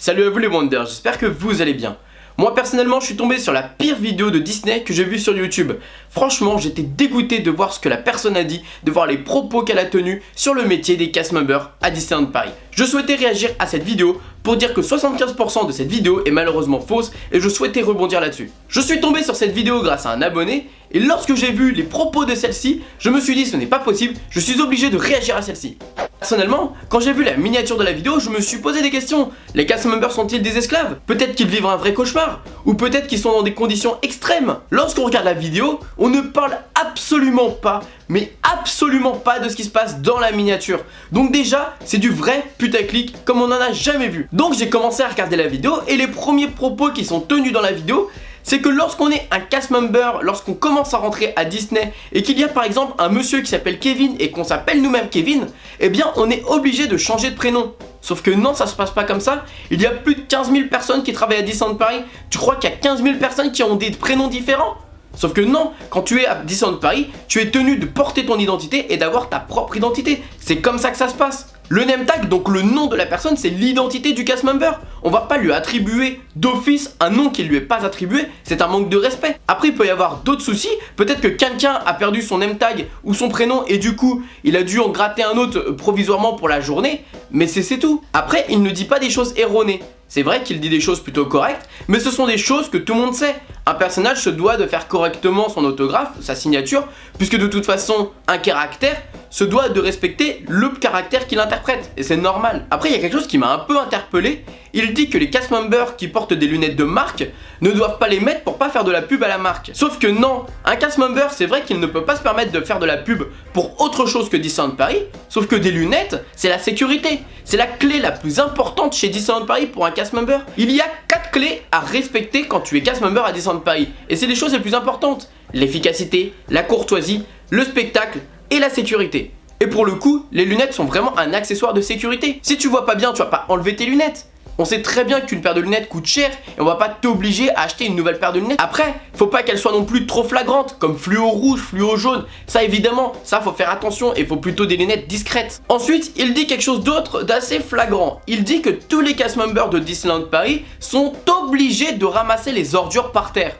Salut à vous les Wonders, j'espère que vous allez bien. Moi personnellement je suis tombé sur la pire vidéo de Disney que j'ai vue sur YouTube. Franchement j'étais dégoûté de voir ce que la personne a dit, de voir les propos qu'elle a tenus sur le métier des cast members à Disneyland Paris. Je souhaitais réagir à cette vidéo pour dire que 75% de cette vidéo est malheureusement fausse et je souhaitais rebondir là-dessus. Je suis tombé sur cette vidéo grâce à un abonné et lorsque j'ai vu les propos de celle-ci, je me suis dit ce n'est pas possible, je suis obligé de réagir à celle-ci. Personnellement, quand j'ai vu la miniature de la vidéo, je me suis posé des questions. Les cast members sont-ils des esclaves? Peut-être qu'ils vivent un vrai cauchemar? Ou peut-être qu'ils sont dans des conditions extrêmes? Lorsqu'on regarde la vidéo, on ne parle absolument pas, mais absolument pas de ce qui se passe dans la miniature. Donc déjà, c'est du vrai putaclic comme on n'en a jamais vu. Donc j'ai commencé à regarder la vidéo et les premiers propos qui sont tenus dans la vidéo, c'est que lorsqu'on est un cast member, lorsqu'on commence à rentrer à Disney et qu'il y a par exemple un monsieur qui s'appelle Kevin et qu'on s'appelle nous-mêmes Kevin, eh bien on est obligé de changer de prénom. Sauf que non, ça se passe pas comme ça. Il y a plus de 15 000 personnes qui travaillent à Disneyland Paris. Tu crois qu'il y a 15 000 personnes qui ont des prénoms différents? Sauf que non, quand tu es à Disneyland Paris, tu es tenu de porter ton identité et d'avoir ta propre identité. C'est comme ça que ça se passe. Le name tag, donc le nom de la personne, c'est l'identité du cast member. On va pas lui attribuer d'office un nom qui lui est pas attribué, c'est un manque de respect. Après, il peut y avoir d'autres soucis. Peut-être que quelqu'un a perdu son name tag ou son prénom et du coup, il a dû en gratter un autre provisoirement pour la journée. Mais c'est tout. Après, il ne dit pas des choses erronées. C'est vrai qu'il dit des choses plutôt correctes, mais ce sont des choses que tout le monde sait. Un personnage se doit de faire correctement son autographe, sa signature, puisque de toute façon, un caractère se doit de respecter le caractère qu'il interprète, et c'est normal. Après, il y a quelque chose qui m'a un peu interpellé. Il dit que les cast members qui portent des lunettes de marque ne doivent pas les mettre pour pas faire de la pub à la marque. Sauf que non, un cast member, c'est vrai qu'il ne peut pas se permettre de faire de la pub pour autre chose que Disneyland Paris, sauf que des lunettes, c'est la sécurité. C'est la clé la plus importante chez Disneyland Paris pour un cast member. Il y a 4 clés à respecter quand tu es cast member à Disneyland Paris, et c'est les choses les plus importantes. L'efficacité, la courtoisie, le spectacle et la sécurité. Et pour le coup, les lunettes sont vraiment un accessoire de sécurité. Si tu vois pas bien, tu vas pas enlever tes lunettes. On sait très bien qu'une paire de lunettes coûte cher et on va pas t'obliger à acheter une nouvelle paire de lunettes. Après, faut pas qu'elles soient non plus trop flagrantes, comme fluo rouge, fluo jaune. Ça évidemment, ça faut faire attention et faut plutôt des lunettes discrètes. Ensuite, il dit quelque chose d'autre d'assez flagrant. Il dit que tous les cast members de Disneyland Paris sont obligés de ramasser les ordures par terre.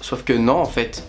Sauf que non en fait.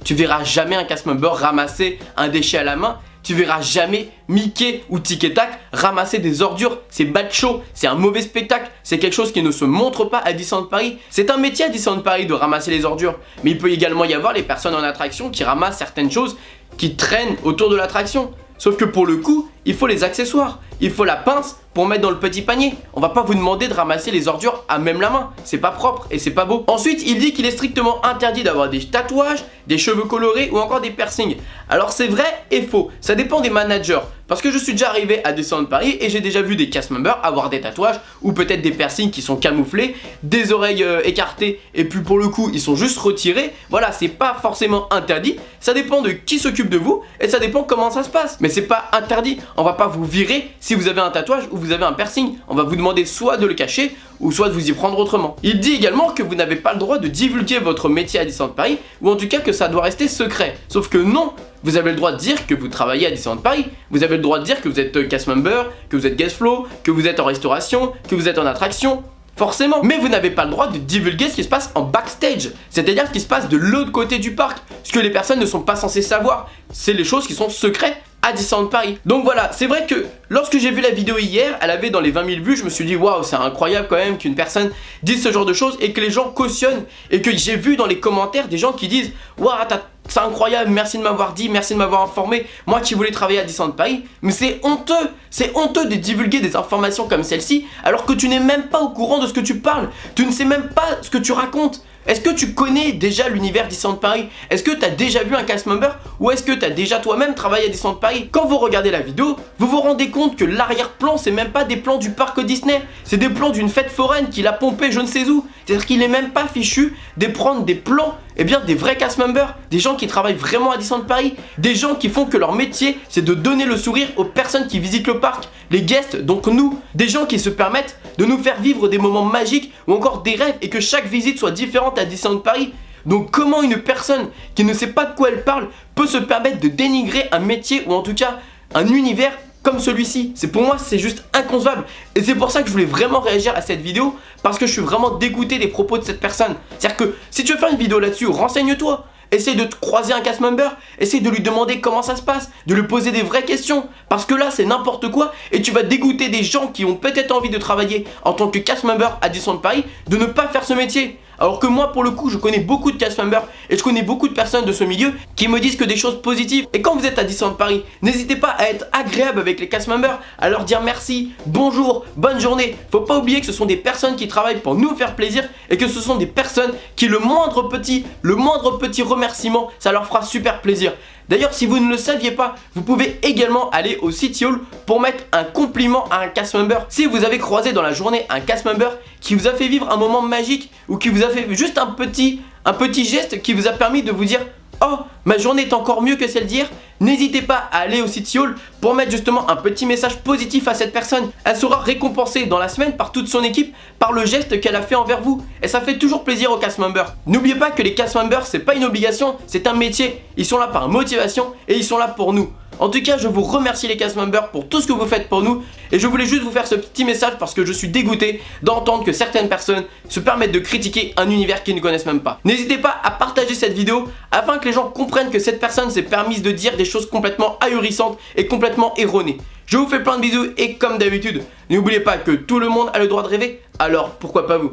Tu verras jamais un cast member ramasser un déchet à la main. Tu verras jamais Mickey ou Tic et Tac ramasser des ordures. C'est bad show, c'est un mauvais spectacle. C'est quelque chose qui ne se montre pas à Disneyland Paris. C'est un métier à Disneyland Paris de ramasser les ordures. Mais il peut également y avoir les personnes en attraction qui ramassent certaines choses qui traînent autour de l'attraction. Sauf que pour le coup, il faut les accessoires. Il faut la pince pour mettre dans le petit panier. On va pas vous demander de ramasser les ordures à même la main. C'est pas propre et c'est pas beau. Ensuite, il dit qu'il est strictement interdit d'avoir des tatouages, des cheveux colorés ou encore des piercings. Alors c'est vrai et faux. Ça dépend des managers. Parce que je suis déjà arrivé à Disneyland Paris et j'ai déjà vu des cast members avoir des tatouages ou peut-être des piercings qui sont camouflés, des oreilles écartées et puis pour le coup ils sont juste retirés. Voilà, c'est pas forcément interdit. Ça dépend de qui s'occupe de vous et ça dépend comment ça se passe. Mais c'est pas interdit. On va pas vous virer si vous avez un tatouage ou vous avez un piercing. On va vous demander soit de le cacher ou soit de vous y prendre autrement. Il dit également que vous n'avez pas le droit de divulguer votre métier à Disneyland Paris ou en tout cas que ça doit rester secret. Sauf que non, vous avez le droit de dire que vous travaillez à Disneyland Paris, vous avez le droit de dire que vous êtes cast member, que vous êtes guest flow, que vous êtes en restauration, que vous êtes en attraction. Forcément, mais vous n'avez pas le droit de divulguer ce qui se passe en backstage, c'est-à-dire ce qui se passe de l'autre côté du parc, ce que les personnes ne sont pas censées savoir. C'est les choses qui sont secrètes à Disneyland Paris. Donc voilà, c'est vrai que lorsque j'ai vu la vidéo hier, elle avait dans les 20 000 vues, je me suis dit waouh, c'est incroyable quand même qu'une personne dise ce genre de choses et que les gens cautionnent et que j'ai vu dans les commentaires des gens qui disent waouh, c'est incroyable, merci de m'avoir dit, merci de m'avoir informé, moi qui voulais travailler à Disneyland Paris. Mais c'est honteux de divulguer des informations comme celle-ci alors que tu n'es même pas au courant de ce que tu parles, tu ne sais même pas ce que tu racontes. Est-ce que tu connais déjà l'univers Disneyland Paris? Est-ce que tu as déjà vu un cast member? Ou est-ce que tu as déjà toi-même travaillé à Disneyland Paris? Quand vous regardez la vidéo, vous vous rendez compte que l'arrière-plan, c'est même pas des plans du parc Disney. C'est des plans d'une fête foraine qu'il a pompé je ne sais où. C'est-à-dire qu'il n'est même pas fichu de prendre des plans, eh bien des vrais cast members, des gens qui travaillent vraiment à Disneyland Paris, des gens qui font que leur métier, c'est de donner le sourire aux personnes qui visitent le parc, les guests, donc nous, des gens qui se permettent de nous faire vivre des moments magiques ou encore des rêves et que chaque visite soit différente à Disneyland Paris. Donc comment une personne qui ne sait pas de quoi elle parle peut se permettre de dénigrer un métier ou en tout cas un univers comme celui-ci. Pour moi, c'est juste inconcevable. Et c'est pour ça que je voulais vraiment réagir à cette vidéo, parce que je suis vraiment dégoûté des propos de cette personne. C'est-à-dire que si tu veux faire une vidéo là-dessus, renseigne-toi. Essaye de te croiser un cast member, essaye de lui demander comment ça se passe, de lui poser des vraies questions. Parce que là, c'est n'importe quoi et tu vas dégoûter des gens qui ont peut-être envie de travailler en tant que cast member à Disneyland Paris de ne pas faire ce métier. Alors que moi, pour le coup, je connais beaucoup de cast members et je connais beaucoup de personnes de ce milieu qui me disent que des choses positives. Et quand vous êtes à Disneyland Paris, n'hésitez pas à être agréable avec les cast members, à leur dire merci, bonjour, bonne journée. Faut pas oublier que ce sont des personnes qui travaillent pour nous faire plaisir et que ce sont des personnes qui le moindre petit remerciement, ça leur fera super plaisir. D'ailleurs, si vous ne le saviez pas, vous pouvez également aller au City Hall pour mettre un compliment à un cast member. Si vous avez croisé dans la journée un cast member qui vous a fait vivre un moment magique ou qui vous a fait juste un petit geste qui vous a permis de vous dire « Oh, ma journée est encore mieux que celle d'hier », n'hésitez pas à aller au City Hall pour mettre justement un petit message positif à cette personne. Elle sera récompensée dans la semaine par toute son équipe par le geste qu'elle a fait envers vous. Et ça fait toujours plaisir aux cast members. N'oubliez pas que les cast members, c'est pas une obligation, c'est un métier. Ils sont là par motivation et ils sont là pour nous. En tout cas, je vous remercie les cast members pour tout ce que vous faites pour nous. Et je voulais juste vous faire ce petit message parce que je suis dégoûté d'entendre que certaines personnes se permettent de critiquer un univers qu'ils ne connaissent même pas. N'hésitez pas à partager cette vidéo afin que les gens comprennent que cette personne s'est permise de dire des choses complètement ahurissantes et complètement erronées. Je vous fais plein de bisous et comme d'habitude, n'oubliez pas que tout le monde a le droit de rêver, alors pourquoi pas vous?